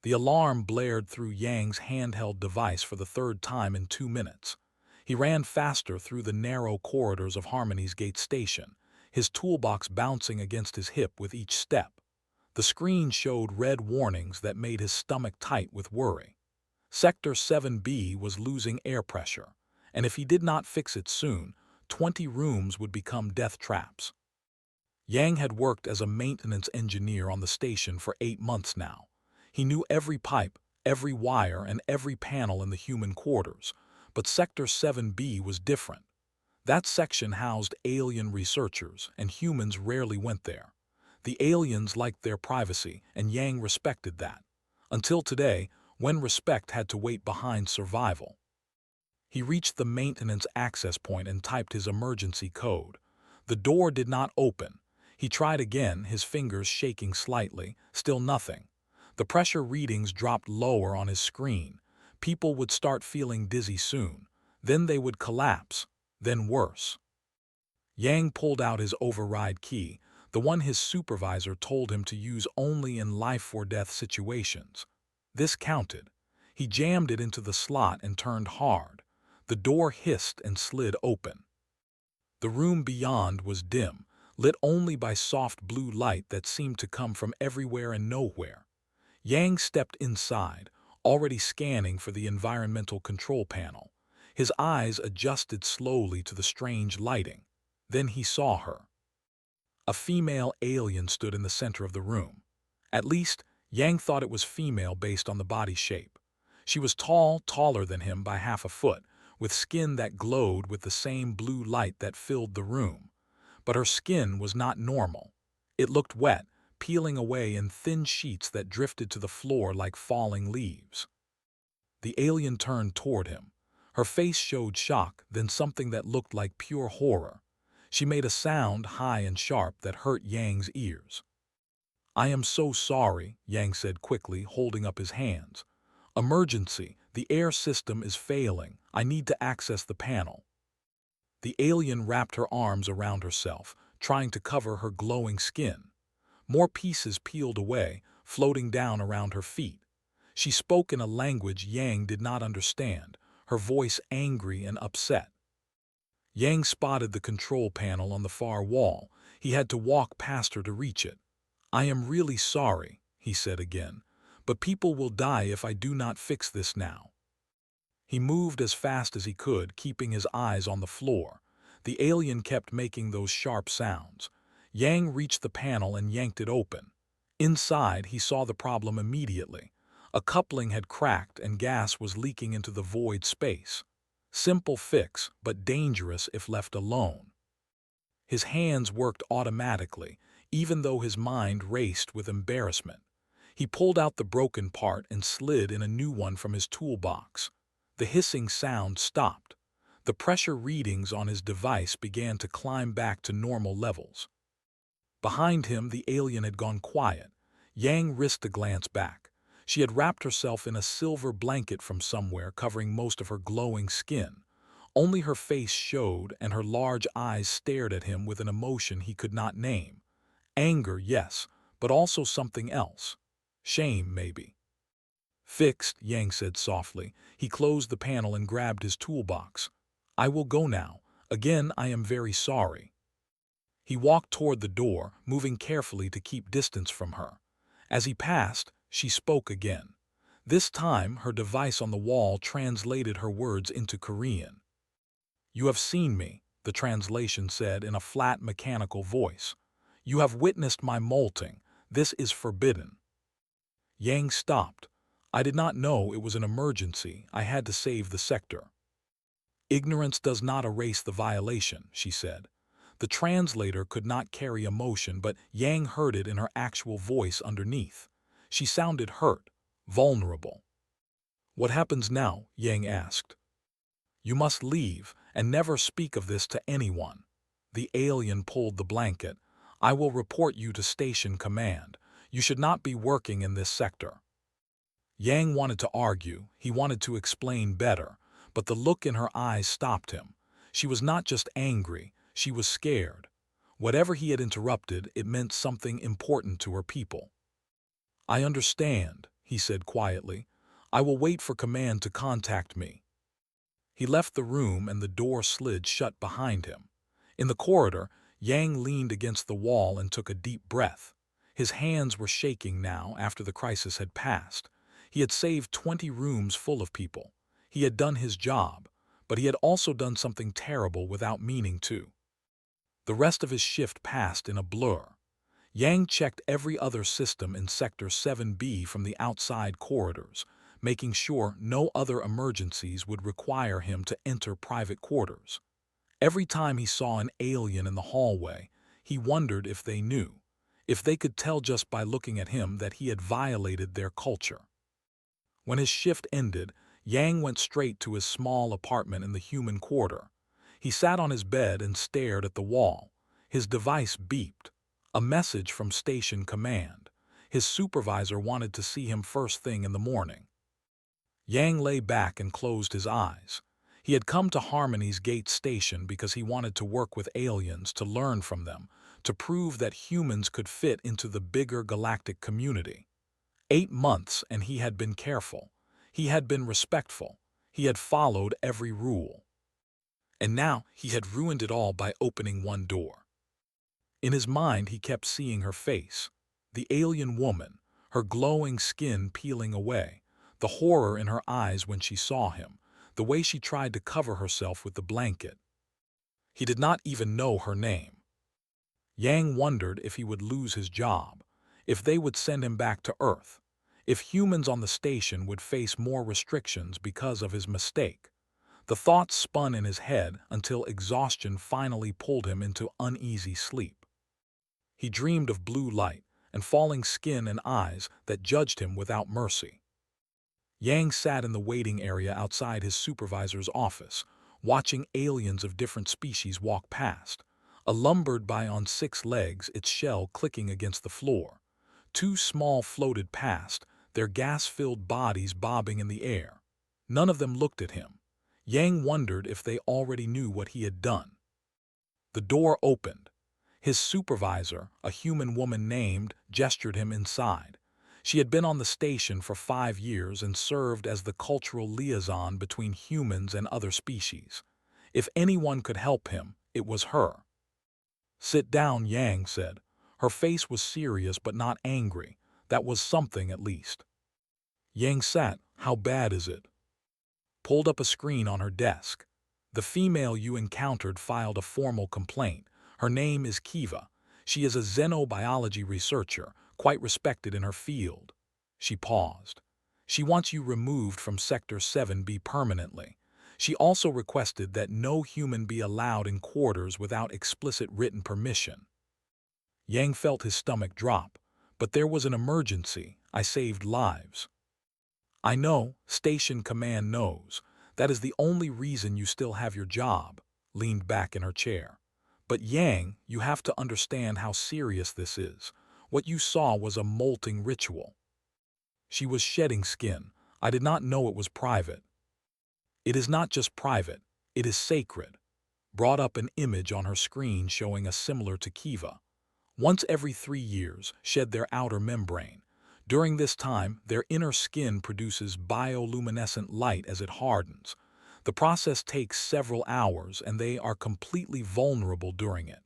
The alarm blared through Yang's handheld device for the third time in 2 minutes. He ran faster through the narrow corridors of Harmony's Gate Station, his toolbox bouncing against his hip with each step. The screen showed red warnings that made his stomach tight with worry. Sector 7B was losing air pressure, and if he did not fix it soon, 20 rooms would become death traps. Yang had worked as a maintenance engineer on the station for 8 months now. He knew every pipe, every wire, and every panel in the human quarters, but Sector 7B was different. That section housed alien researchers, and humans rarely went there. The aliens liked their privacy, and Yang respected that. Until today, when respect had to wait behind survival. He reached the maintenance access point and typed his emergency code. The door did not open. He tried again, his fingers shaking slightly, still nothing. The pressure readings dropped lower on his screen. People would start feeling dizzy soon. Then they would collapse. Then worse. Yang pulled out his override key, the one his supervisor told him to use only in life-or-death situations. This counted. He jammed it into the slot and turned hard. The door hissed and slid open. The room beyond was dim, lit only by soft blue light that seemed to come from everywhere and nowhere. Yang stepped inside, already scanning for the environmental control panel. His eyes adjusted slowly to the strange lighting. Then he saw her. A female alien stood in the center of the room. At least, Yang thought it was female based on the body shape. She was tall, taller than him by half a foot, with skin that glowed with the same blue light that filled the room. But her skin was not normal. It looked wet, peeling away in thin sheets that drifted to the floor like falling leaves. The alien turned toward him. Her face showed shock, then something that looked like pure horror. She made a sound high and sharp that hurt Yang's ears. "I am so sorry," Yang said quickly, holding up his hands. "Emergency, the air system is failing. I need to access the panel." The alien wrapped her arms around herself, trying to cover her glowing skin. More pieces peeled away, floating down around her feet. She spoke in a language Yang did not understand, her voice angry and upset. Yang spotted the control panel on the far wall. He had to walk past her to reach it. "I am really sorry," he said again, "but people will die if I do not fix this now." He moved as fast as he could, keeping his eyes on the floor. The alien kept making those sharp sounds. Yang reached the panel and yanked it open. Inside, he saw the problem immediately. A coupling had cracked and gas was leaking into the void space. Simple fix, but dangerous if left alone. His hands worked automatically, even though his mind raced with embarrassment. He pulled out the broken part and slid in a new one from his toolbox. The hissing sound stopped. The pressure readings on his device began to climb back to normal levels. Behind him, the alien had gone quiet. Yang risked a glance back. She had wrapped herself in a silver blanket from somewhere, covering most of her glowing skin. Only her face showed, and her large eyes stared at him with an emotion he could not name. Anger, yes, but also something else. Shame, maybe. "Fixed," Yang said softly. He closed the panel and grabbed his toolbox. "I will go now. Again, I am very sorry." He walked toward the door, moving carefully to keep distance from her. As he passed, she spoke again. This time, her device on the wall translated her words into Korean. "You have seen me," the translation said in a flat, mechanical voice. "You have witnessed my molting. This is forbidden." Yang stopped. "I did not know it was an emergency. I had to save the sector." "Ignorance does not erase the violation," she said. The translator could not carry emotion, but Yang heard it in her actual voice underneath. She sounded hurt, vulnerable. "What happens now?" Yang asked. "You must leave, and never speak of this to anyone." The alien pulled the blanket. "I will report you to Station Command. You should not be working in this sector." Yang wanted to argue, he wanted to explain better, but the look in her eyes stopped him. She was not just angry, she was scared. Whatever he had interrupted, it meant something important to her people. "I understand," he said quietly. "I will wait for command to contact me." He left the room and the door slid shut behind him. In the corridor, Yang leaned against the wall and took a deep breath. His hands were shaking now after the crisis had passed. He had saved 20 rooms full of people. He had done his job, but he had also done something terrible without meaning to. The rest of his shift passed in a blur. Yang checked every other system in Sector 7B from the outside corridors, making sure no other emergencies would require him to enter private quarters. Every time he saw an alien in the hallway, he wondered if they knew, if they could tell just by looking at him that he had violated their culture. When his shift ended, Yang went straight to his small apartment in the human quarter. He sat on his bed and stared at the wall. His device beeped. A message from Station Command. His supervisor wanted to see him first thing in the morning. Yang lay back and closed his eyes. He had come to Harmony's Gate Station because he wanted to work with aliens, to learn from them, to prove that humans could fit into the bigger galactic community. 8 months and he had been careful. He had been respectful. He had followed every rule. And now he had ruined it all by opening one door. In his mind he kept seeing her face, the alien woman, her glowing skin peeling away, the horror in her eyes when she saw him, the way she tried to cover herself with the blanket. He did not even know her name. Yang wondered if he would lose his job, if they would send him back to Earth, if humans on the station would face more restrictions because of his mistake. The thoughts spun in his head until exhaustion finally pulled him into uneasy sleep. He dreamed of blue light and falling skin and eyes that judged him without mercy. Yang sat in the waiting area outside his supervisor's office, watching aliens of different species walk past. A lumbered by on 6 legs, its shell clicking against the floor. 2 small floated past, their gas-filled bodies bobbing in the air. None of them looked at him. Yang wondered if they already knew what he had done. The door opened. His supervisor, a human woman named, gestured him inside. She had been on the station for 5 years and served as the cultural liaison between humans and other species. If anyone could help him, it was her. "Sit down," Yang said. Her face was serious but not angry. That was something at least. Yang sat. "How bad is it?" Pulled up a screen on her desk. "The female you encountered filed a formal complaint. Her name is Kiva. She is a xenobiology researcher, quite respected in her field." She paused. "She wants you removed from Sector 7B permanently. She also requested that no human be allowed in quarters without explicit written permission." Yang felt his stomach drop. "But there was an emergency. I saved lives." "I know. Station Command knows. That is the only reason you still have your job," leaned back in her chair. "But Yang, you have to understand how serious this is. What you saw was a molting ritual." She was shedding skin. "I did not know it was private." "It is not just private. It is sacred." Brought up an image on her screen showing a similar to Kiva. "Once every 3 years, shed their outer membrane. During this time, their inner skin produces bioluminescent light as it hardens. The process takes several hours and they are completely vulnerable during it."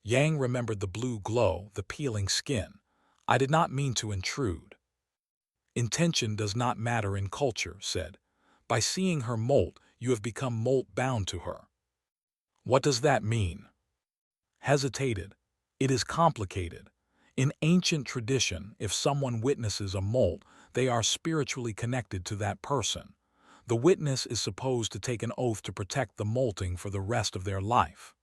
Yang remembered the blue glow, the peeling skin. "I did not mean to intrude." "Intention does not matter in culture," said. "By seeing her molt, you have become molt-bound to her." "What does that mean?" Hesitated. "It is complicated. In ancient tradition, if someone witnesses a molt, they are spiritually connected to that person. The witness is supposed to take an oath to protect the molting for the rest of their life."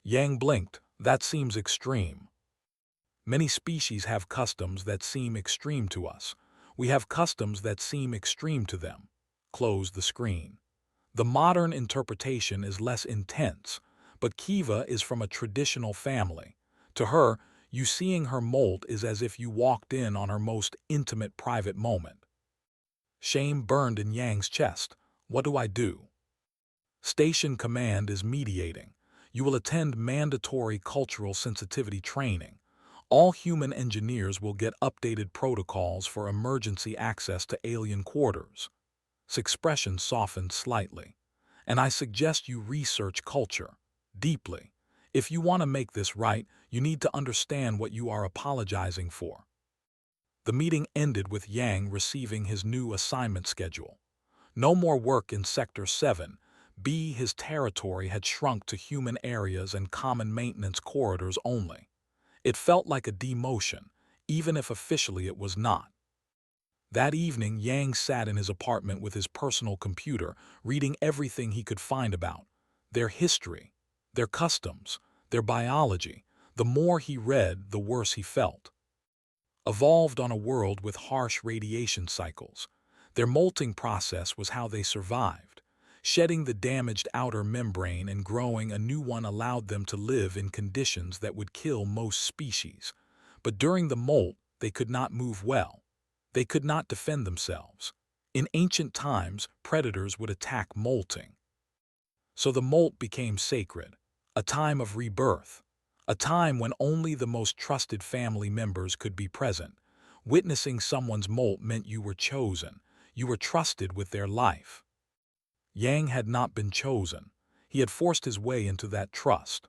Yang blinked. "That seems extreme." "Many species have customs that seem extreme to us. We have customs that seem extreme to them." Closed the screen. "The modern interpretation is less intense, but Kiva is from a traditional family. To her, you seeing her molt is as if you walked in on her most intimate private moment." Shame burned in Yang's chest. "What do I do?" "Station Command is mediating. You will attend mandatory cultural sensitivity training. All human engineers will get updated protocols for emergency access to alien quarters. His expression softened slightly. And I suggest you research culture deeply. If you want to make this right, you need to understand what you are apologizing for. The meeting ended with Yang receiving his new assignment schedule. No more work in Sector 7B. His territory had shrunk to human areas and common maintenance corridors only. It felt like a demotion, even if officially it was not. That evening, Yang sat in his apartment with his personal computer, reading everything he could find about their history, their customs, their biology. The more he read, the worse he felt. Evolved on a world with harsh radiation cycles. Their molting process was how they survived. Shedding the damaged outer membrane and growing a new one allowed them to live in conditions that would kill most species. But during the molt, they could not move well. They could not defend themselves. In ancient times, predators would attack molting. So the molt became sacred, a time of rebirth, a time when only the most trusted family members could be present. Witnessing someone's molt meant you were chosen, you were trusted with their life. Yang had not been chosen. He had forced his way into that trust.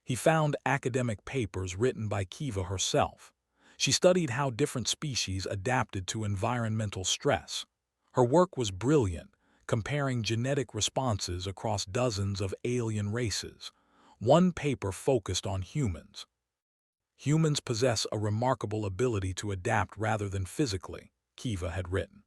He found academic papers written by Kiva herself. She studied how different species adapted to environmental stress. Her work was brilliant, comparing genetic responses across dozens of alien races. One paper focused on humans. Humans possess a remarkable ability to adapt rather than physically, Kiva had written.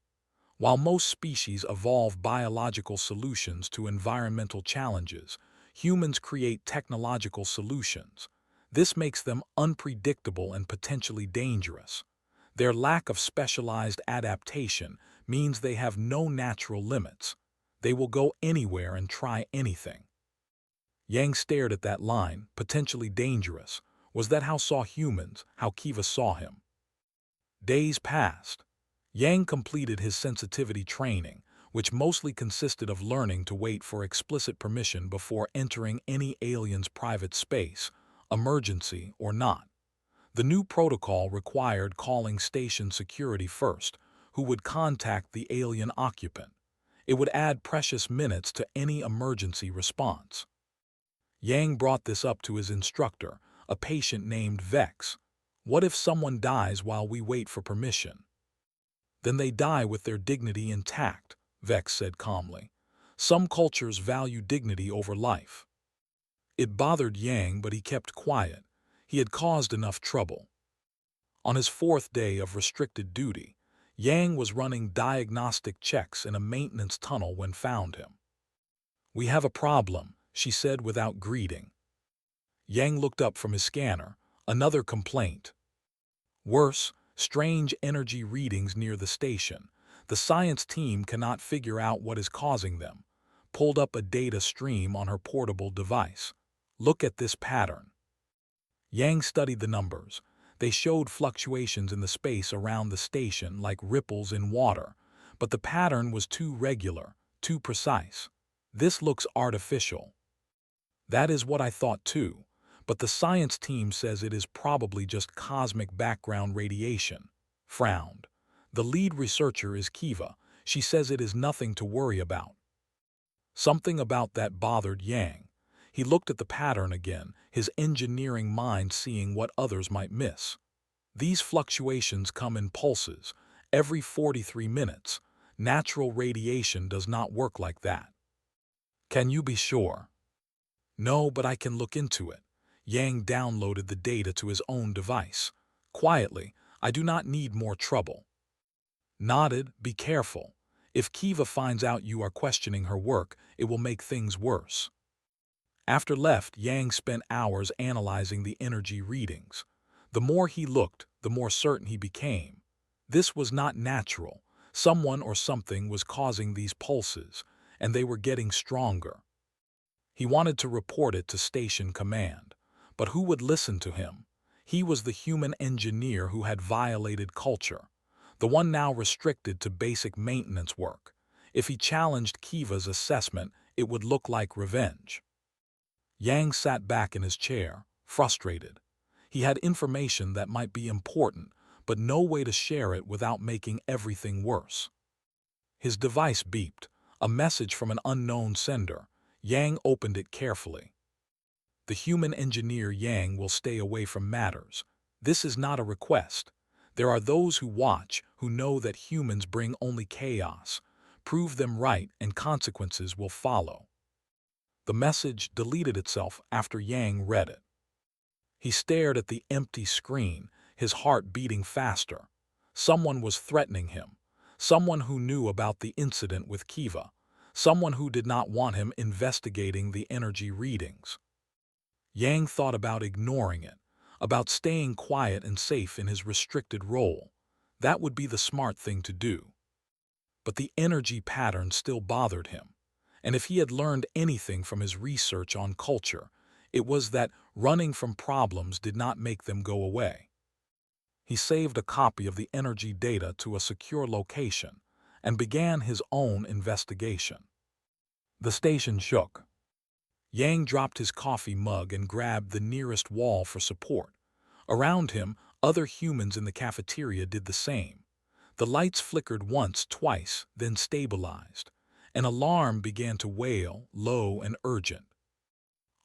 While most species evolve biological solutions to environmental challenges, humans create technological solutions. This makes them unpredictable and potentially dangerous. Their lack of specialized adaptation means they have no natural limits. They will go anywhere and try anything. Yang stared at that line, potentially dangerous. Was that how saw humans, how Kiva saw him? Days passed. Yang completed his sensitivity training, which mostly consisted of learning to wait for explicit permission before entering any alien's private space, emergency or not. The new protocol required calling station security first, who would contact the alien occupant. It would add precious minutes to any emergency response. Yang brought this up to his instructor, a patient named Vex. What if someone dies while we wait for permission? Then they die with their dignity intact, Vex said calmly. Some cultures value dignity over life. It bothered Yang, but he kept quiet. He had caused enough trouble. On his fourth day of restricted duty, Yang was running diagnostic checks in a maintenance tunnel when found him. "We have a problem," she said without greeting. Yang looked up from his scanner. Another complaint. Worse, strange energy readings near the station. The science team cannot figure out what is causing them. Pulled up a data stream on her portable device. Look at this pattern. Yang studied the numbers. They showed fluctuations in the space around the station like ripples in water, but the pattern was too regular, too precise. This looks artificial. That is what I thought too, but the science team says it is probably just cosmic background radiation. Frowned. The lead researcher is Kiva. She says it is nothing to worry about. Something about that bothered Yang. He looked at the pattern again, his engineering mind seeing what others might miss. These fluctuations come in pulses, every 43 minutes. Natural radiation does not work like that. Can you be sure? No, but I can look into it. Yang downloaded the data to his own device. Quietly, I do not need more trouble. Nodded, be careful. If Kiva finds out you are questioning her work, it will make things worse. After left, Yang spent hours analyzing the energy readings. The more he looked, the more certain he became. This was not natural. Someone or something was causing these pulses, and they were getting stronger. He wanted to report it to Station Command, but who would listen to him? He was the human engineer who had violated culture, the one now restricted to basic maintenance work. If he challenged Kiva's assessment, it would look like revenge. Yang sat back in his chair, frustrated. He had information that might be important, but no way to share it without making everything worse. His device beeped, a message from an unknown sender. Yang opened it carefully. The human engineer Yang will stay away from matters. This is not a request. There are those who watch, who know that humans bring only chaos. Prove them right and consequences will follow. The message deleted itself after Yang read it. He stared at the empty screen, his heart beating faster. Someone was threatening him. Someone who knew about the incident with Kiva. Someone who did not want him investigating the energy readings. Yang thought about ignoring it, about staying quiet and safe in his restricted role. That would be the smart thing to do. But the energy pattern still bothered him. And if he had learned anything from his research on culture, it was that running from problems did not make them go away. He saved a copy of the energy data to a secure location and began his own investigation. The station shook. Yang dropped his coffee mug and grabbed the nearest wall for support. Around him, other humans in the cafeteria did the same. The lights flickered once, twice, then stabilized. An alarm began to wail, low and urgent.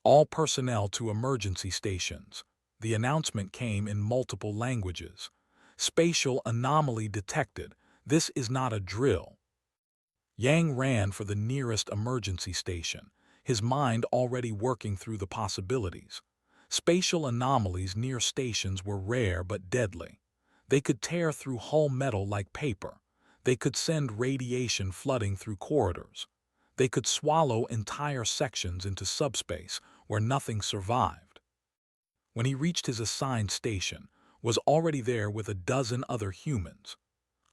All personnel to emergency stations. The announcement came in multiple languages. Spatial anomaly detected. This is not a drill. Yang ran for the nearest emergency station, his mind already working through the possibilities. Spatial anomalies near stations were rare but deadly. They could tear through hull metal like paper. They could send radiation flooding through corridors. They could swallow entire sections into subspace where nothing survived. When he reached his assigned station, was already there with a dozen other humans.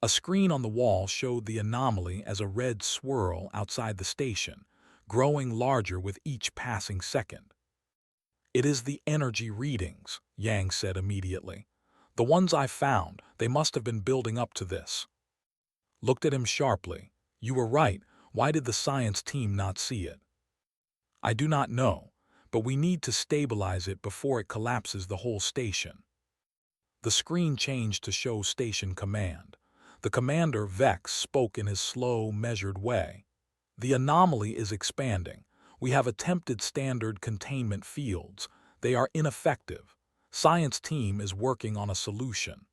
A screen on the wall showed the anomaly as a red swirl outside the station, growing larger with each passing second. "It is the energy readings," Yang said immediately. "The ones I found, they must have been building up to this." Looked at him sharply. "You were right. Why did the science team not see it?" "I do not know, but we need to stabilize it before it collapses the whole station." The screen changed to show station command. The commander, Vex, spoke in his slow, measured way. "The anomaly is expanding. We have attempted standard containment fields. They are ineffective. Science team is working on a solution."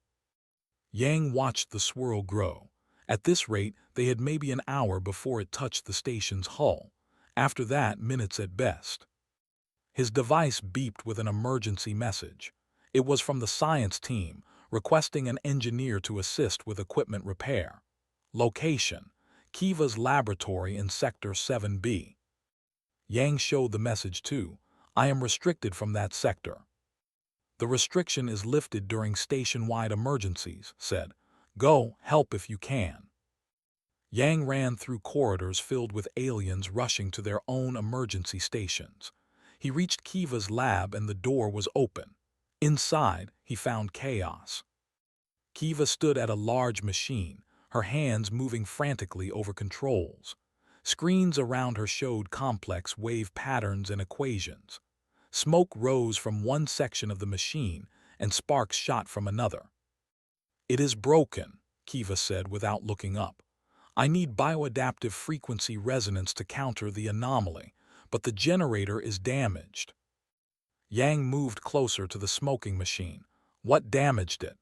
Yang watched the swirl grow. At this rate, they had maybe an hour before it touched the station's hull. After that, minutes at best. His device beeped with an emergency message. It was from the science team, requesting an engineer to assist with equipment repair. Location: Kiva's laboratory in Sector 7B. Yang showed the message too. "I am restricted from that sector." "The restriction is lifted during station-wide emergencies," said. "Go, help if you can." Yang ran through corridors filled with aliens rushing to their own emergency stations. He reached Kiva's lab and the door was open. Inside, he found chaos. Kiva stood at a large machine, her hands moving frantically over controls. Screens around her showed complex wave patterns and equations. Smoke rose from one section of the machine and sparks shot from another. "It is broken," Kiva said without looking up. "I need bioadaptive frequency resonance to counter the anomaly, but the generator is damaged." Yang moved closer to the smoking machine. "What damaged it?"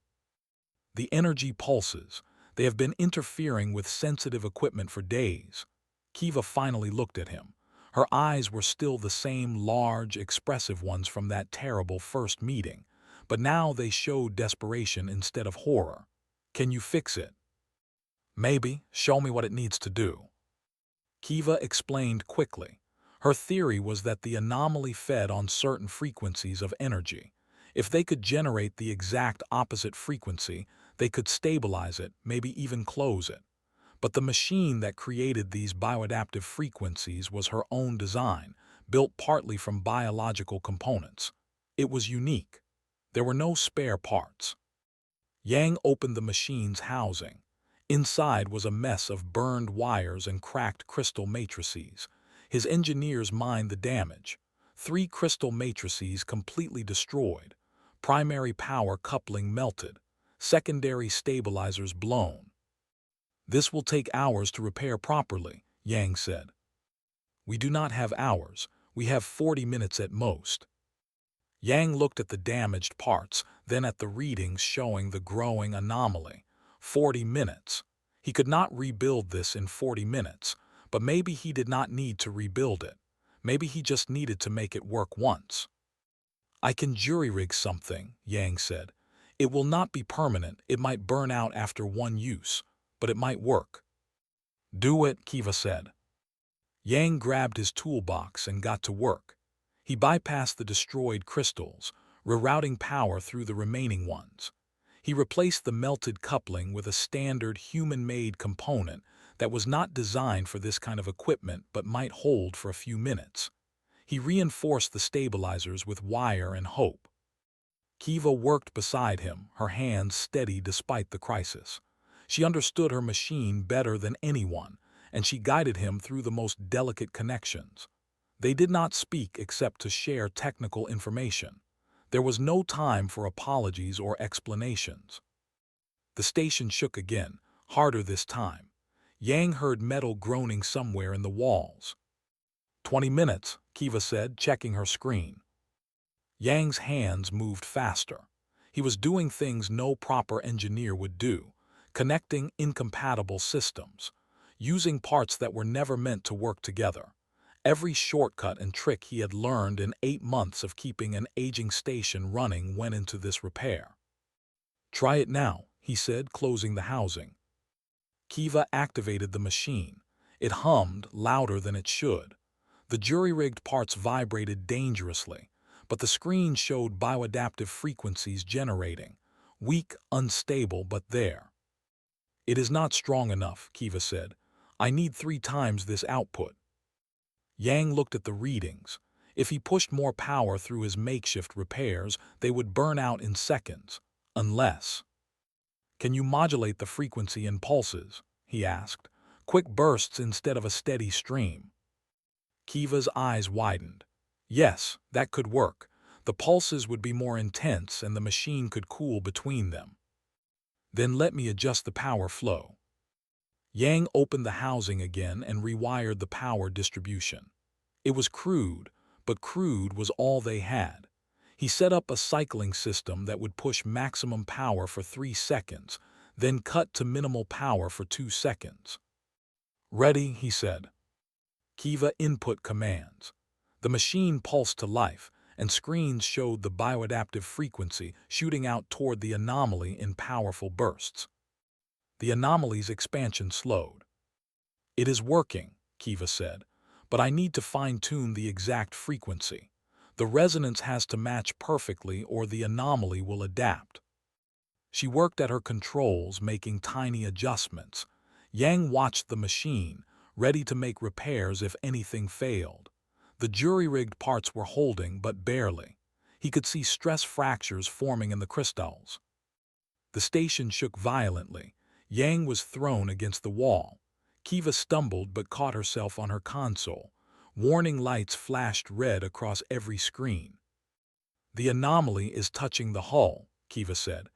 "The energy pulses. They have been interfering with sensitive equipment for days." Kiva finally looked at him. Her eyes were still the same large, expressive ones from that terrible first meeting, but now they showed desperation instead of horror. "Can you fix it?" "Maybe. Show me what it needs to do." Kiva explained quickly. Her theory was that the anomaly fed on certain frequencies of energy. If they could generate the exact opposite frequency, they could stabilize it, maybe even close it. But the machine that created these bioadaptive frequencies was her own design, built partly from biological components. It was unique. There were no spare parts. Yang opened the machine's housing. Inside was a mess of burned wires and cracked crystal matrices. His engineers mined the damage. 3 crystal matrices completely destroyed. Primary power coupling melted. Secondary stabilizers blown. "This will take hours to repair properly," Yang said. "We do not have hours. We have 40 minutes at most." Yang looked at the damaged parts, then at the readings showing the growing anomaly. 40 minutes. He could not rebuild this in 40 minutes, but maybe he did not need to rebuild it. Maybe he just needed to make it work once. "I can jury-rig something," Yang said. "It will not be permanent, it might burn out after one use, but it might work." "Do it," Kiva said. Yang grabbed his toolbox and got to work. He bypassed the destroyed crystals, rerouting power through the remaining ones. He replaced the melted coupling with a standard human-made component that was not designed for this kind of equipment but might hold for a few minutes. He reinforced the stabilizers with wire and hope. Kiva worked beside him, her hands steady despite the crisis. She understood her machine better than anyone, and she guided him through the most delicate connections. They did not speak except to share technical information. There was no time for apologies or explanations. The station shook again, harder this time. Yang heard metal groaning somewhere in the walls. 20 minutes, Kiva said, checking her screen. Yang's hands moved faster. He was doing things no proper engineer would do, connecting incompatible systems, using parts that were never meant to work together. Every shortcut and trick he had learned in 8 months of keeping an aging station running went into this repair. "Try it now," he said, closing the housing. Kiva activated the machine. It hummed louder than it should. The jury-rigged parts vibrated dangerously, but the screen showed bioadaptive frequencies generating, weak, unstable, but there. "It is not strong enough," Kiva said. "I need 3 times this output." Yang looked at the readings. If he pushed more power through his makeshift repairs, they would burn out in seconds, unless... "Can you modulate the frequency in pulses?" he asked. "Quick bursts instead of a steady stream." Kiva's eyes widened. Yes, that could work. The pulses would be more intense and the machine could cool between them. "Then let me adjust the power flow." Yang opened the housing again and rewired the power distribution. It was crude, but crude was all they had. He set up a cycling system that would push maximum power for 3 seconds, then cut to minimal power for 2 seconds. "Ready," he said. Kiva input commands. The machine pulsed to life, and screens showed the bioadaptive frequency shooting out toward the anomaly in powerful bursts. The anomaly's expansion slowed. "It is working," Kiva said, "but I need to fine-tune the exact frequency. The resonance has to match perfectly or the anomaly will adapt." She worked at her controls, making tiny adjustments. Yang watched the machine, ready to make repairs if anything failed. The jury-rigged parts were holding, but barely. He could see stress fractures forming in the crystals. The station shook violently. Yang was thrown against the wall. Kiva stumbled but caught herself on her console. Warning lights flashed red across every screen. "The anomaly is touching the hull," Kiva said.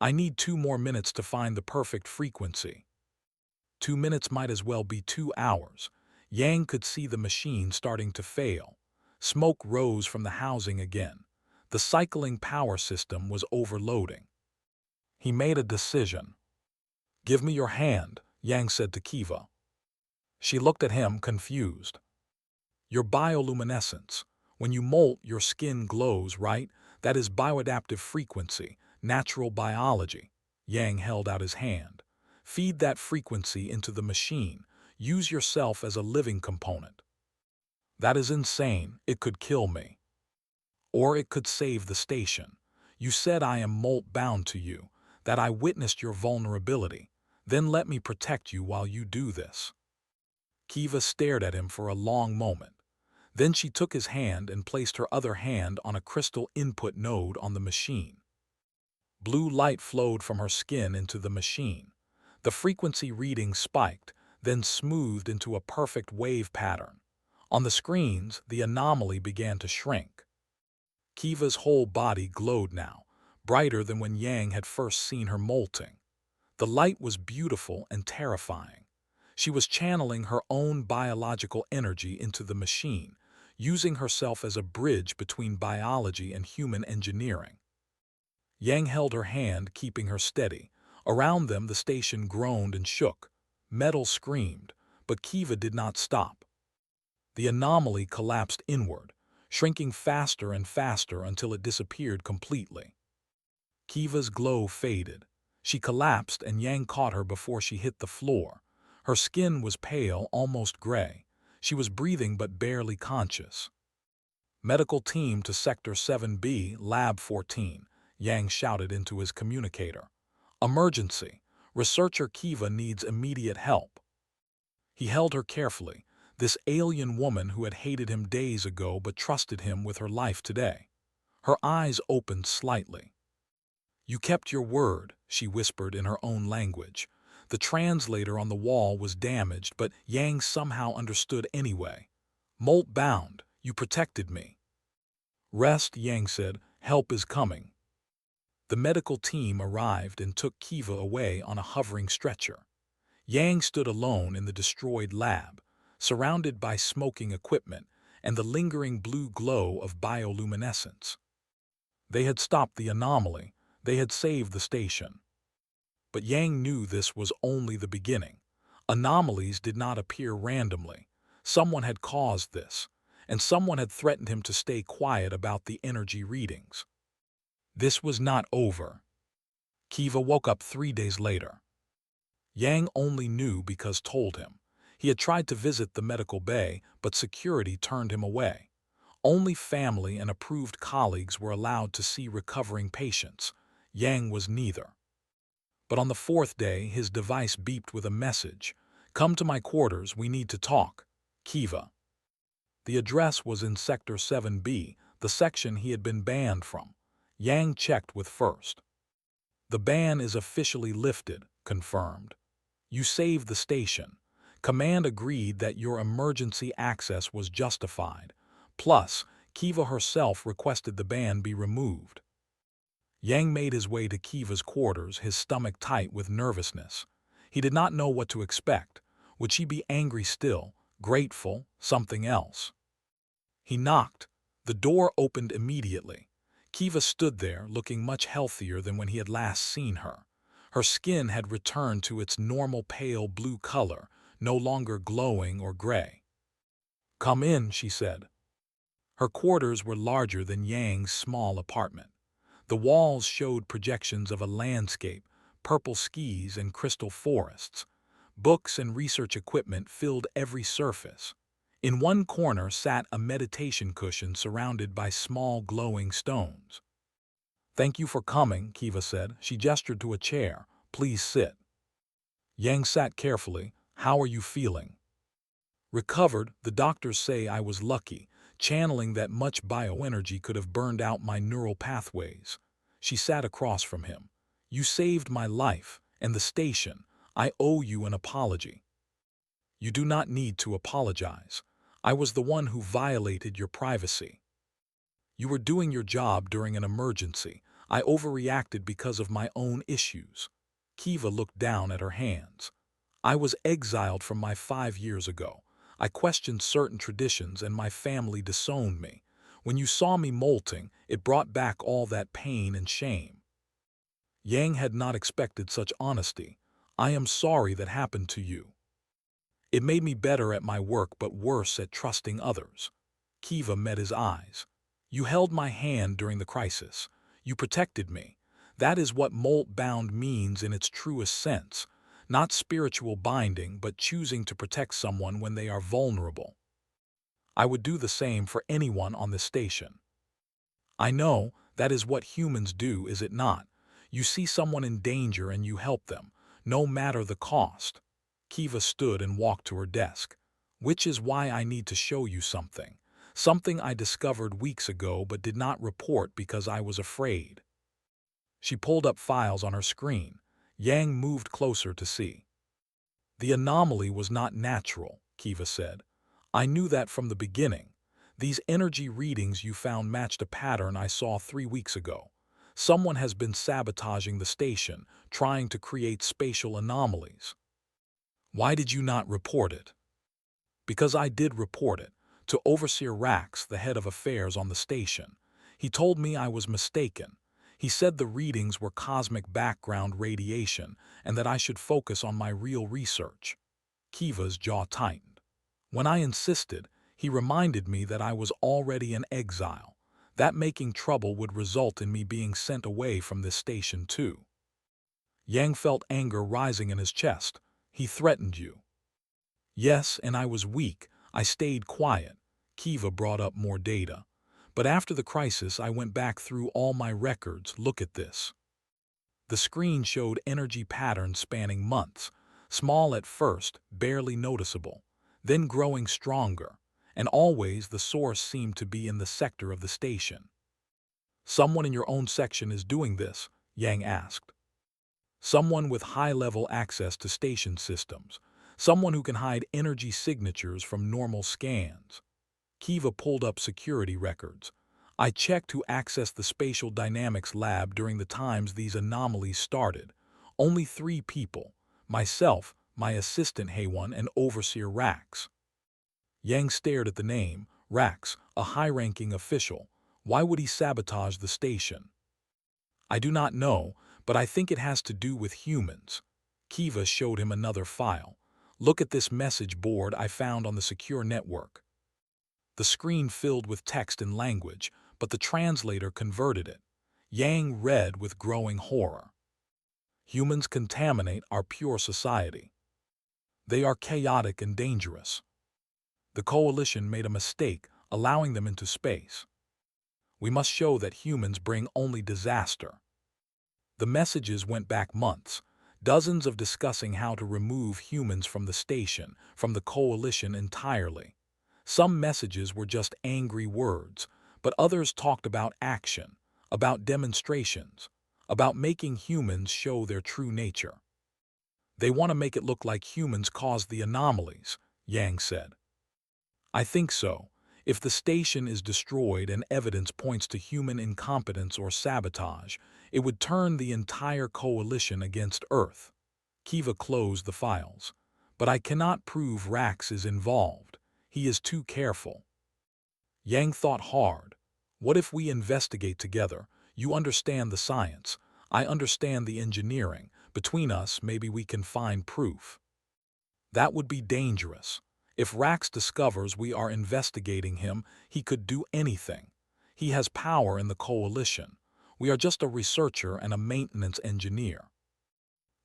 "I need 2 more minutes to find the perfect frequency." 2 minutes might as well be 2 hours. Yang could see the machine starting to fail. Smoke rose from the housing again. The cycling power system was overloading. He made a decision. "Give me your hand," Yang said to Kiva. She looked at him, confused. "Your bioluminescence. When you molt, your skin glows, right? That is bioadaptive frequency, natural biology." Yang held out his hand. "Feed that frequency into the machine. Use yourself as a living component." "That is insane. It could kill me. Or it could save the station. You said I am molt-bound to you, that I witnessed your vulnerability. Then let me protect you while you do this." Kiva stared at him for a long moment. Then she took his hand and placed her other hand on a crystal input node on the machine. Blue light flowed from her skin into the machine. The frequency reading spiked, then smoothed into a perfect wave pattern. On the screens, the anomaly began to shrink. Kiva's whole body glowed now, brighter than when Yang had first seen her molting. The light was beautiful and terrifying. She was channeling her own biological energy into the machine, using herself as a bridge between biology and human engineering. Yang held her hand, keeping her steady. Around them, the station groaned and shook. Metal screamed, but Kiva did not stop. The anomaly collapsed inward, shrinking faster and faster until it disappeared completely. Kiva's glow faded. She collapsed and Yang caught her before she hit the floor. Her skin was pale, almost gray. She was breathing but barely conscious. "Medical team to Sector 7B, Lab 14, Yang shouted into his communicator. "Emergency. Researcher Kiva needs immediate help." He held her carefully, this alien woman who had hated him days ago but trusted him with her life today. Her eyes opened slightly. "You kept your word," she whispered in her own language. The translator on the wall was damaged, but Yang somehow understood anyway. "Molt bound, you protected me." "Rest," Yang said. "Help is coming." The medical team arrived and took Kiva away on a hovering stretcher. Yang stood alone in the destroyed lab, surrounded by smoking equipment and the lingering blue glow of bioluminescence. They had stopped the anomaly. They had saved the station. But Yang knew this was only the beginning. Anomalies did not appear randomly. Someone had caused this, and someone had threatened him to stay quiet about the energy readings. This was not over. Kiva woke up 3 days later. Yang only knew because told him. He had tried to visit the medical bay, but security turned him away. Only family and approved colleagues were allowed to see recovering patients. Yang was neither. But on the 4th day, his device beeped with a message. "Come to my quarters, we need to talk. Kiva." The address was in Sector 7B, the section he had been banned from. Yang checked with first. "The ban is officially lifted," confirmed. "You saved the station. Command agreed that your emergency access was justified. Plus, Kiva herself requested the ban be removed." Yang made his way to Kiva's quarters, his stomach tight with nervousness. He did not know what to expect. Would she be angry still, grateful, something else? He knocked. The door opened immediately. Kiva stood there, looking much healthier than when he had last seen her. Her skin had returned to its normal pale blue color, no longer glowing or gray. "Come in," she said. Her quarters were larger than Yang's small apartment. The walls showed projections of a landscape, purple skis and crystal forests. Books and research equipment filled every surface. In one corner sat a meditation cushion surrounded by small glowing stones. "Thank you for coming," Kiva said. She gestured to a chair. "Please sit." Yang sat carefully. "How are you feeling?" "Recovered. The doctors say I was lucky. Channeling that much bioenergy could have burned out my neural pathways." She sat across from him. "You saved my life, and the station. I owe you an apology." "You do not need to apologize. I was the one who violated your privacy. You were doing your job during an emergency. I overreacted because of my own issues." Kiva looked down at her hands. "I was exiled from my 5 years ago. I questioned certain traditions and my family disowned me. When you saw me molting, it brought back all that pain and shame." Yang had not expected such honesty. "I am sorry that happened to you. It made me better at my work but worse at trusting others." Kiva met his eyes. "You held my hand during the crisis. You protected me. That is what molt bound means in its truest sense. Not spiritual binding, but choosing to protect someone when they are vulnerable. I would do the same for anyone on the station." "I know, that is what humans do, is it not? You see someone in danger and you help them, no matter the cost." Kiva stood and walked to her desk. "Which is why I need to show you something. Something I discovered weeks ago but did not report because I was afraid." She pulled up files on her screen. Yang moved closer to see. "The anomaly was not natural," Kiva said. "I knew that from the beginning. These energy readings you found matched a pattern I saw 3 weeks ago. Someone has been sabotaging the station, trying to create spatial anomalies. Why did you not report it? Because I did report it, to Overseer Rax, the head of affairs on the station. He told me I was mistaken. He said the readings were cosmic background radiation and that I should focus on my real research. Kiva's jaw tightened. When I insisted, he reminded me that I was already in exile, that making trouble would result in me being sent away from this station too. Yang felt anger rising in his chest. He threatened you. Yes, and I was weak. I stayed quiet. Kiva brought up more data. But after the crisis, I went back through all my records. Look at this. The screen showed energy patterns spanning months, small at first, barely noticeable, then growing stronger, and always the source seemed to be in the sector of the station. Someone in your own section is doing this, Yang asked. Someone with high-level access to station systems. Someone who can hide energy signatures from normal scans. Kiva pulled up security records. I checked who accessed the Spatial Dynamics lab during the times these anomalies started. Only 3 people. Myself, my assistant Haywan, and Overseer Rax. Yang stared at the name, Rax, a high-ranking official. Why would he sabotage the station? I do not know, but I think it has to do with humans. Kiva showed him another file. Look at this message board I found on the secure network. The screen filled with text and language, but the translator converted it. Yang read with growing horror. Humans contaminate our pure society. They are chaotic and dangerous. The Coalition made a mistake, allowing them into space. We must show that humans bring only disaster. The messages went back months, dozens of discussing how to remove humans from the station, from the Coalition entirely. Some messages were just angry words, but others talked about action, about demonstrations, about making humans show their true nature. They want to make it look like humans caused the anomalies, Yang said. I think so. If the station is destroyed and evidence points to human incompetence or sabotage, it would turn the entire Coalition against Earth. Kiva closed the files. But I cannot prove Rax is involved. He is too careful. Yang thought hard. What if we investigate together? You understand the science. I understand the engineering. Between us, maybe we can find proof. That would be dangerous. If Rax discovers we are investigating him, he could do anything. He has power in the Coalition. We are just a researcher and a maintenance engineer.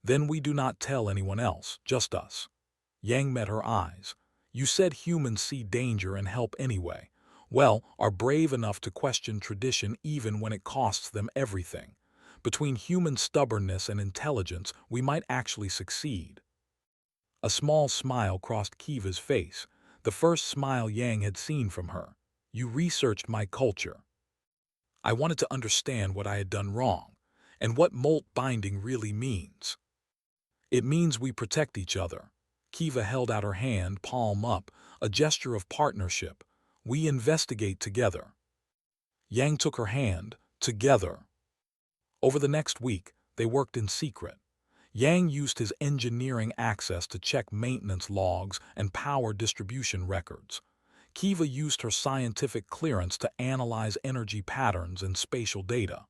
Then we do not tell anyone else, just us. Yang met her eyes. You said humans see danger and help anyway. Well, are brave enough to question tradition even when it costs them everything. Between human stubbornness and intelligence, we might actually succeed. A small smile crossed Kiva's face, the first smile Yang had seen from her. You researched my culture. I wanted to understand what I had done wrong, and what molt binding really means. It means we protect each other. Kiva held out her hand, palm up, a gesture of partnership. We investigate together. Yang took her hand, together. Over the next week, they worked in secret. Yang used his engineering access to check maintenance logs and power distribution records. Kiva used her scientific clearance to analyze energy patterns and spatial data.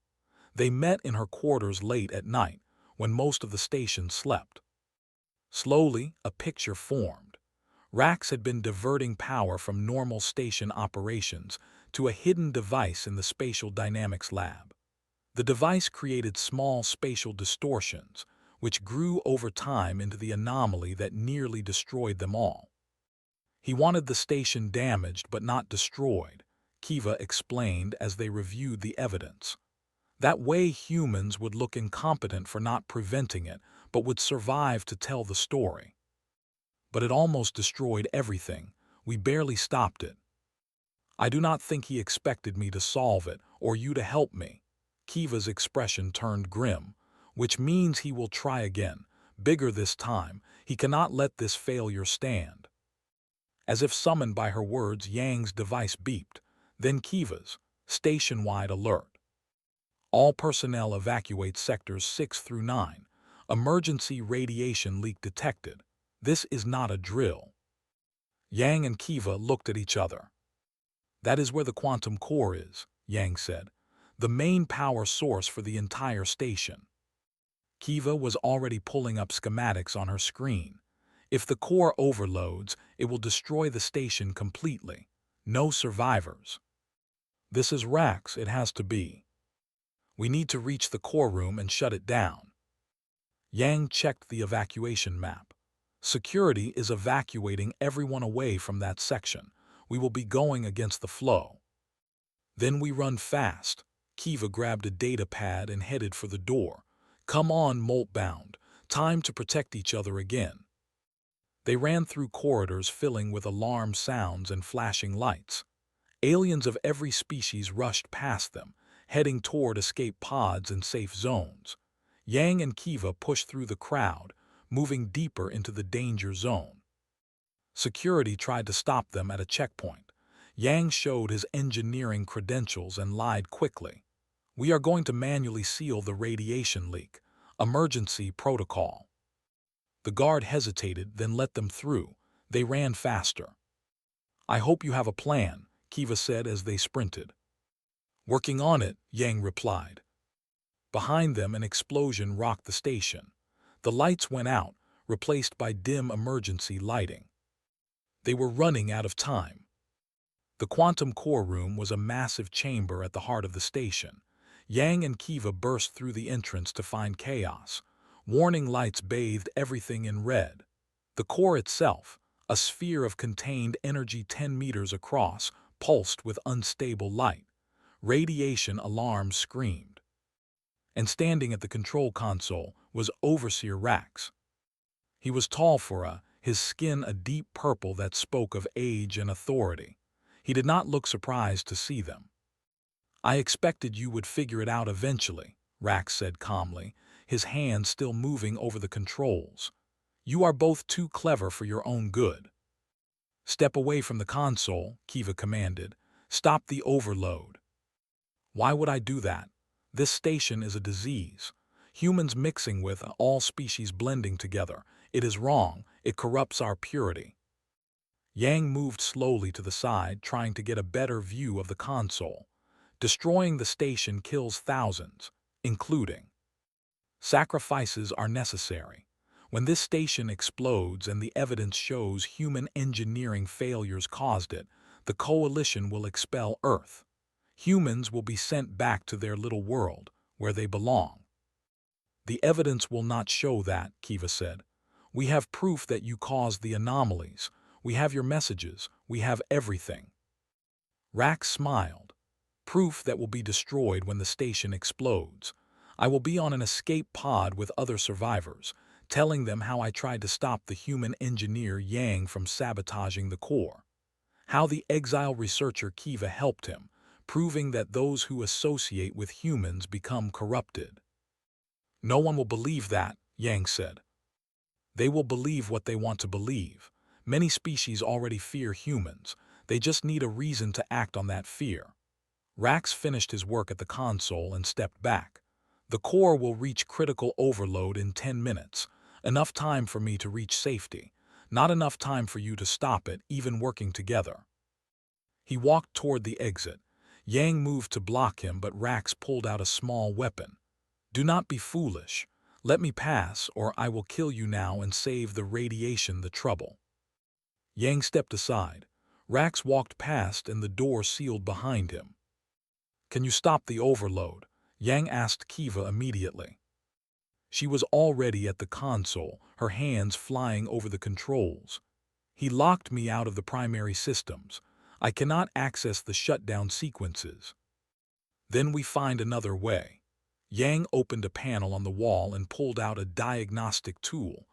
They met in her quarters late at night, when most of the station slept. Slowly, a picture formed. Rax had been diverting power from normal station operations to a hidden device in the Spatial Dynamics lab. The device created small spatial distortions, which grew over time into the anomaly that nearly destroyed them all. He wanted the station damaged but not destroyed, Kiva explained as they reviewed the evidence. That way humans would look incompetent for not preventing it, but would survive to tell the story. But it almost destroyed everything. We barely stopped it. I do not think he expected me to solve it or you to help me. Kiva's expression turned grim, which means he will try again, bigger this time. He cannot let this failure stand. As if summoned by her words, Yang's device beeped, then Kiva's, station-wide alert. All personnel evacuate sectors 6 through 9. Emergency radiation leak detected. This is not a drill. Yang and Kiva looked at each other. That is where the quantum core is, Yang said. The main power source for the entire station. Kiva was already pulling up schematics on her screen. If the core overloads, it will destroy the station completely. No survivors. This is Rax, it has to be. We need to reach the core room and shut it down. Yang checked the evacuation map. Security is evacuating everyone away from that section. We will be going against the flow. Then we run fast. Kiva grabbed a data pad and headed for the door. Come on, Moltbound. Time to protect each other again. They ran through corridors filling with alarm sounds and flashing lights. Aliens of every species rushed past them, heading toward escape pods and safe zones. Yang and Kiva pushed through the crowd, moving deeper into the danger zone. Security tried to stop them at a checkpoint. Yang showed his engineering credentials and lied quickly. We are going to manually seal the radiation leak. Emergency protocol. The guard hesitated, then let them through. They ran faster. I hope you have a plan, Kiva said as they sprinted. Working on it, Yang replied. Behind them, an explosion rocked the station. The lights went out, replaced by dim emergency lighting. They were running out of time. The quantum core room was a massive chamber at the heart of the station. Yang and Kiva burst through the entrance to find chaos. Warning lights bathed everything in red. The core itself, a sphere of contained energy 10 meters across, pulsed with unstable light. Radiation alarms screamed. And standing at the control console was Overseer Rax. He was tall for his skin a deep purple that spoke of age and authority. He did not look surprised to see them. I expected you would figure it out eventually, Rax said calmly, his hand still moving over the controls. You are both too clever for your own good. Step away from the console, Kiva commanded. Stop the overload. Why would I do that? This station is a disease. Humans mixing with all species blending together. It is wrong. It corrupts our purity. Yang moved slowly to the side, trying to get a better view of the console. Destroying the station kills thousands, including. Sacrifices are necessary. When this station explodes and the evidence shows human engineering failures caused it, the Coalition will expel Earth. Humans will be sent back to their little world, where they belong. The evidence will not show that, Kiva said. We have proof that you caused the anomalies. We have your messages. We have everything. Rax smiled. Proof that will be destroyed when the station explodes. I will be on an escape pod with other survivors, telling them how I tried to stop the human engineer Yang from sabotaging the core. How the exile researcher Kiva helped him, proving that those who associate with humans become corrupted. No one will believe that, Yang said. They will believe what they want to believe. Many species already fear humans. They just need a reason to act on that fear. Rax finished his work at the console and stepped back. The core will reach critical overload in 10 minutes. Enough time for me to reach safety. Not enough time for you to stop it, even working together. He walked toward the exit. Yang moved to block him, but Rax pulled out a small weapon. Do not be foolish. Let me pass, or I will kill you now and save the radiation the trouble. Yang stepped aside. Rax walked past and the door sealed behind him. Can you stop the overload? Yang asked Kiva immediately. She was already at the console, her hands flying over the controls. He locked me out of the primary systems. I cannot access the shutdown sequences. Then we find another way. Yang opened a panel on the wall and pulled out a diagnostic tool.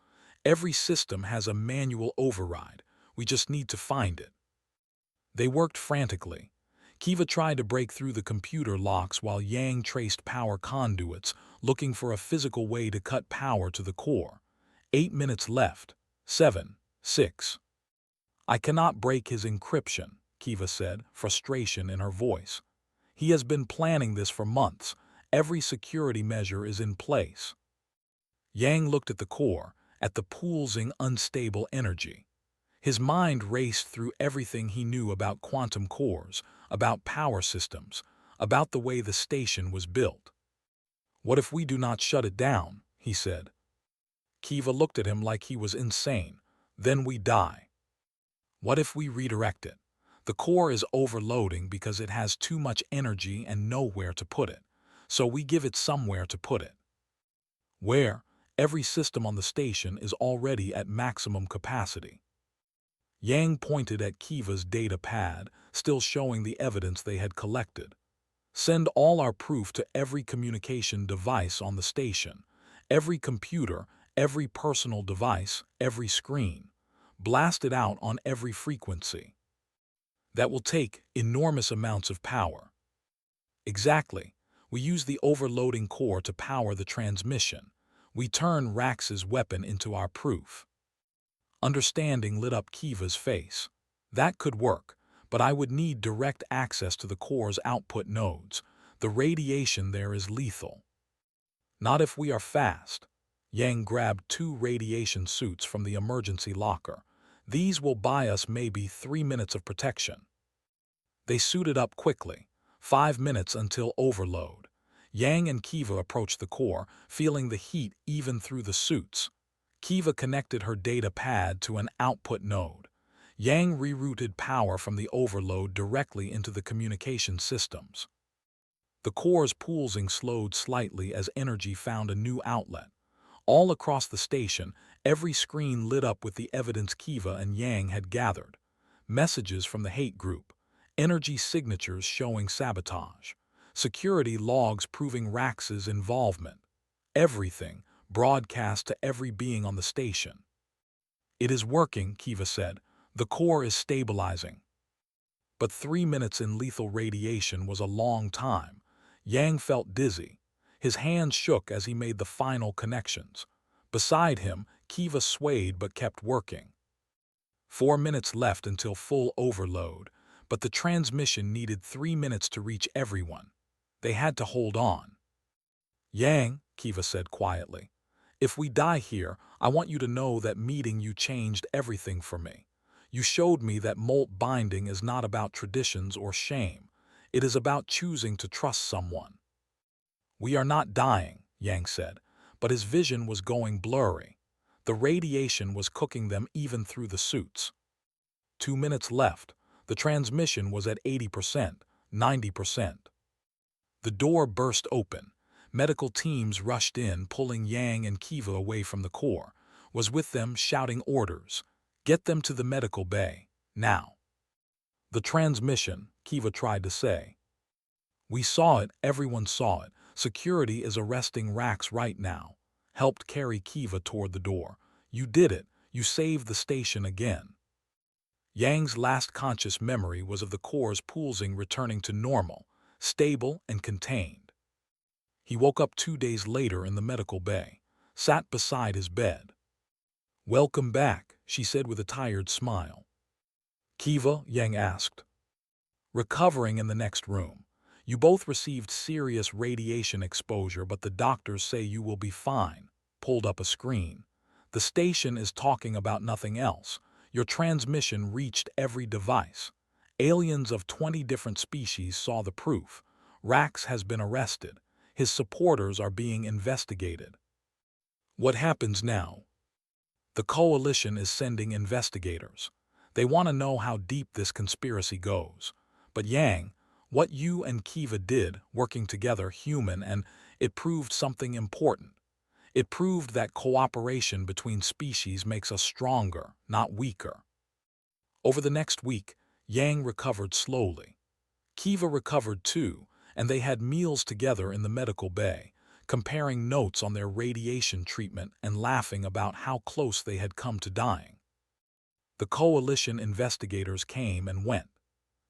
Every system has a manual override. We just need to find it. They worked frantically. Kiva tried to break through the computer locks while Yang traced power conduits, looking for a physical way to cut power to the core. 8 minutes left. 7, 6. I cannot break his encryption, Kiva said, frustration in her voice. He has been planning this for months. Every security measure is in place. Yang looked at the core, at the pulsing, unstable energy. His mind raced through everything he knew about quantum cores, about power systems, about the way the station was built. "What if we do not shut it down?" he said. Kiva looked at him like he was insane. "Then we die." "What if we redirect it? The core is overloading because it has too much energy and nowhere to put it. So we give it somewhere to put it." "Where?" "Every system on the station is already at maximum capacity." Yang pointed at Kiva's data pad, still showing the evidence they had collected. "Send all our proof to every communication device on the station, every computer, every personal device, every screen. Blast it out on every frequency." "That will take enormous amounts of power." "Exactly. We use the overloading core to power the transmission. We turn Rax's weapon into our proof." Understanding lit up Kiva's face. "That could work, but I would need direct access to the core's output nodes. The radiation there is lethal." "Not if we are fast." Yang grabbed 2 radiation suits from the emergency locker. "These will buy us maybe 3 minutes of protection." They suited up quickly. 5 minutes until overload. Yang and Kiva approached the core, feeling the heat even through the suits. Kiva connected her data pad to an output node. Yang rerouted power from the overload directly into the communication systems. The core's pulsing slowed slightly as energy found a new outlet. All across the station, every screen lit up with the evidence Kiva and Yang had gathered. Messages from the hate group, energy signatures showing sabotage, security logs proving Rax's involvement. Everything broadcast to every being on the station. "It is working," Kiva said. "The core is stabilizing." But 3 minutes in lethal radiation was a long time. Yang felt dizzy. His hands shook as he made the final connections. Beside him, Kiva swayed but kept working. 4 minutes left until full overload, but the transmission needed 3 minutes to reach everyone. They had to hold on. "Yang," Kiva said quietly, "if we die here, I want you to know that meeting you changed everything for me. You showed me that molt binding is not about traditions or shame. It is about choosing to trust someone." "We are not dying," Yang said, but his vision was going blurry. The radiation was cooking them even through the suits. 2 minutes left. The transmission was at 80%, 90%. The door burst open. Medical teams rushed in, pulling Yang and Kiva away from the core. Was with them shouting orders. "Get them to the medical bay, now." "The transmission," Kiva tried to say. "We saw it, everyone saw it. Security is arresting Rax right now." Helped carry Kiva toward the door. "You did it. You saved the station again." Yang's last conscious memory was of the core's pulsing returning to normal, stable and contained. He woke up 2 days later in the medical bay, sat beside his bed. "Welcome back," she said with a tired smile. "Kiva?" Yang asked. "Recovering in the next room. You both received serious radiation exposure, but the doctors say you will be fine." Pulled up a screen. "The station is talking about nothing else. Your transmission reached every device. Aliens of 20 different species saw the proof. Rax has been arrested. His supporters are being investigated." "What happens now?" "The coalition is sending investigators. They want to know how deep this conspiracy goes. But Yang, what you and Kiva did, working together, human, and it proved something important. It proved that cooperation between species makes us stronger, not weaker." Over the next week, Yang recovered slowly. Kiva recovered too, and they had meals together in the medical bay, comparing notes on their radiation treatment and laughing about how close they had come to dying. The coalition investigators came and went.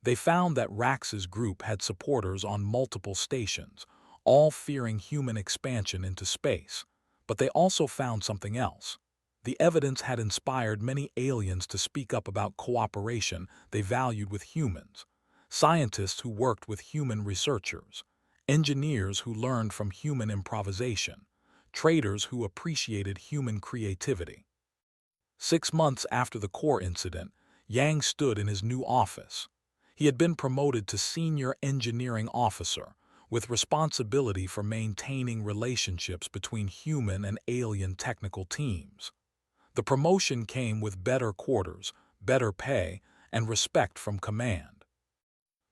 They found that Rax's group had supporters on multiple stations, all fearing human expansion into space. But they also found something else. The evidence had inspired many aliens to speak up about cooperation they valued with humans, scientists who worked with human researchers, engineers who learned from human improvisation, traders who appreciated human creativity. 6 months after the core incident, Yang stood in his new office. He had been promoted to senior engineering officer, with responsibility for maintaining relationships between human and alien technical teams. The promotion came with better quarters, better pay, and respect from command.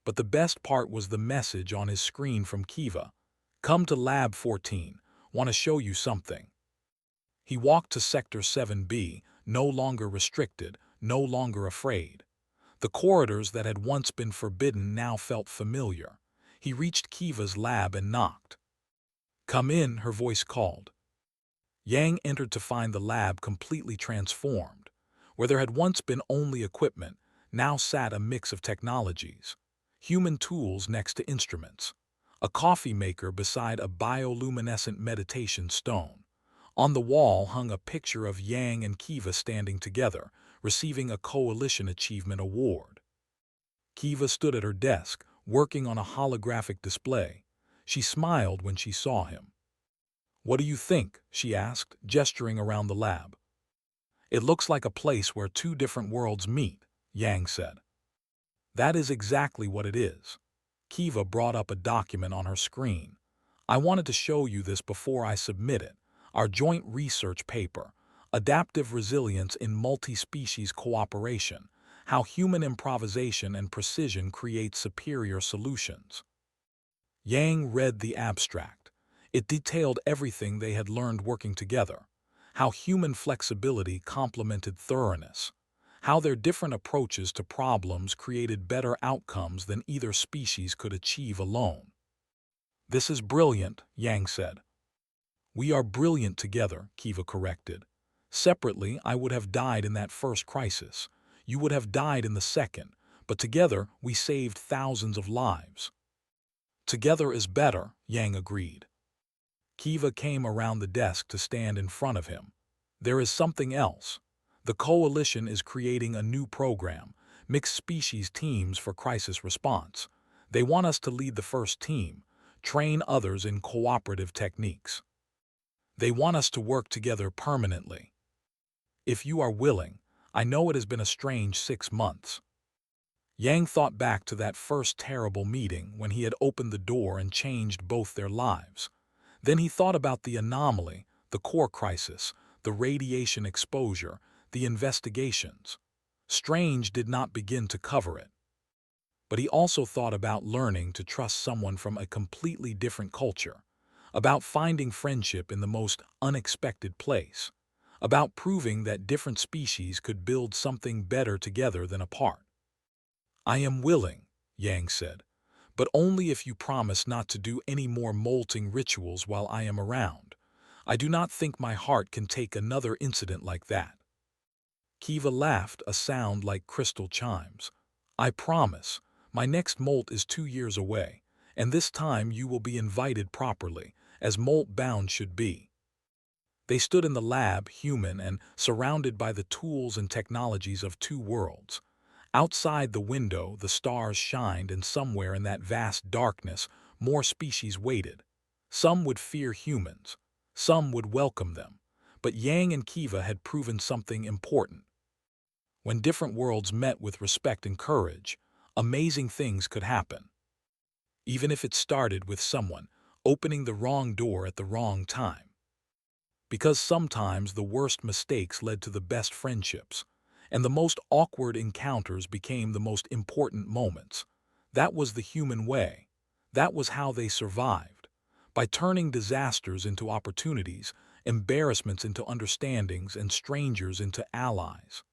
But the best part was the message on his screen from Kiva. "Come to Lab 14, want to show you something." He walked to Sector 7B, no longer restricted, no longer afraid. The corridors that had once been forbidden now felt familiar. He reached Kiva's lab and knocked. "Come in," her voice called. Yang entered to find the lab completely transformed. Where there had once been only equipment, now sat a mix of technologies. Human tools next to instruments. A coffee maker beside a bioluminescent meditation stone. On the wall hung a picture of Yang and Kiva standing together, receiving a Coalition Achievement Award. Kiva stood at her desk, working on a holographic display. She smiled when she saw him. "What do you think?" she asked, gesturing around the lab. "It looks like a place where two different worlds meet," Yang said. "That is exactly what it is." Kiva brought up a document on her screen. "I wanted to show you this before I submit it. Our joint research paper, Adaptive Resilience in Multi-Species Cooperation, How Human Improvisation and Precision Create Superior Solutions." Yang read the abstract. It detailed everything they had learned working together, how human flexibility complemented thoroughness, how their different approaches to problems created better outcomes than either species could achieve alone. "This is brilliant," Yang said. "We are brilliant together," Kiva corrected. "Separately, I would have died in that first crisis. You would have died in the second, but together we saved thousands of lives." "Together is better," Yang agreed. Kiva came around the desk to stand in front of him. "There is something else. The Coalition is creating a new program, mixed species teams for crisis response. They want us to lead the first team, train others in cooperative techniques. They want us to work together permanently. If you are willing, I know it has been a strange 6 months." Yang thought back to that first terrible meeting when he had opened the door and changed both their lives. Then he thought about the anomaly, the core crisis, the radiation exposure, the investigations. Strange did not begin to cover it. But he also thought about learning to trust someone from a completely different culture, about finding friendship in the most unexpected place, about proving that different species could build something better together than apart. "I am willing," Yang said, "but only if you promise not to do any more molting rituals while I am around. I do not think my heart can take another incident like that." Kiva laughed, a sound like crystal chimes. "I promise. My next molt is 2 years away, and this time you will be invited properly, as molt bound should be." They stood in the lab, human and surrounded by the tools and technologies of two worlds. Outside the window, the stars shined, and somewhere in that vast darkness, more species waited. Some would fear humans. Some would welcome them. But Yang and Kiva had proven something important. When different worlds met with respect and courage, amazing things could happen. Even if it started with someone opening the wrong door at the wrong time. Because sometimes the worst mistakes led to the best friendships, and the most awkward encounters became the most important moments. That was the human way. That was how they survived. By turning disasters into opportunities, embarrassments into understandings, and strangers into allies.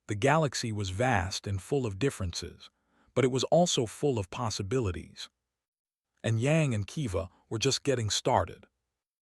The galaxy was vast and full of differences, but it was also full of possibilities. And Yang and Kiva were just getting started.